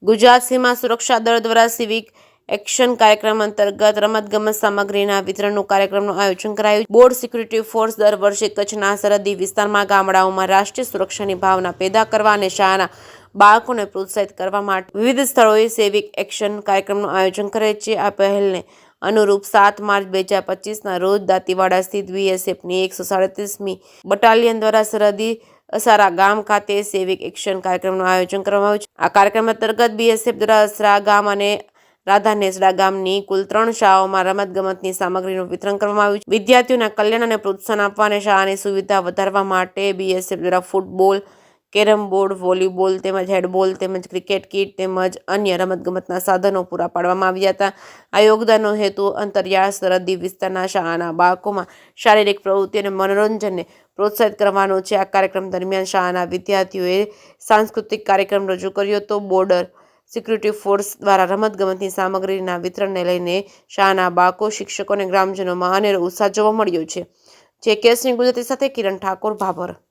ગુજરાત સીમા સુરક્ષા દળ દ્વારા સિવિક એક્શન કાર્યક્રમ અંતર્ગત રમતગમત સામગ્રીના વિતરણનું કાર્યક્રમનું આયોજન કરાયું. બોર્ડ સિક્યુરિટી ફોર્સ દર વર્ષે કચ્છના સરહદી વિસ્તારમાં ગામડાઓમાં રાષ્ટ્રીય સુરક્ષાની ભાવના પેદા કરવા અને શાળાના બાળકોને પ્રોત્સાહિત કરવા માટે વિવિધ સ્થળોએ સિવિક એક્શન કાર્યક્રમનું આયોજન કરે છે. આ પહેલને અનુરૂપ 7 માર્ચ 2025ના રોજ દાંતીવાડા સ્થિત બીએસએફની 137મી બટાલિયન દ્વારા સરહદી અસારા ગામ ખાતે સિવિક એક્શન કાર્યક્રમનું આયોજન કરવામાં આવ્યું છે. આ કાર્યક્રમ અંતર્ગત બીએસએફ દ્વારા અસરા ગામ અને રાધાનેસડા ગામની કુલ 3 શાળાઓમાં રમતગમતની સામગ્રીનું વિતરણ કરવામાં આવ્યું છે. વિદ્યાર્થીઓના કલ્યાણ અને પ્રોત્સાહન આપવા અને શાળાની સુવિધા વધારવા માટે બીએસએફ દ્વારા ફૂટબોલ, કેરમ બોર્ડ, વોલીબોલ તેમજ હેન્ડબોલ તેમજ ક્રિકેટ કિટ તેમજ અન્ય રમતગમતના સાધનો પૂરા પાડવામાં આવ્યા હતા. આ યોગદાનનો હેતુ અંતરિયાળ સરહદી વિસ્તારના શાળાના બાળકોમાં શારીરિક પ્રવૃત્તિ અને મનોરંજનને પ્રોત્સાહિત કરવાનો છે. આ કાર્યક્રમ દરમિયાન શાળાના વિદ્યાર્થીઓએ સાંસ્કૃતિક કાર્યક્રમ રજૂ કર્યો હતો. બોર્ડર સિક્યુરિટી ફોર્સ દ્વારા રમતગમતની સામગ્રીના વિતરણને લઈને શાળાના બાળકો, શિક્ષકો અને ગ્રામજનોમાં અનેરો ઉત્સાહ જોવા મળ્યો છે. જે કેસની ગુજરાતી સાથે કિરણ ઠાકોર, ભાભર.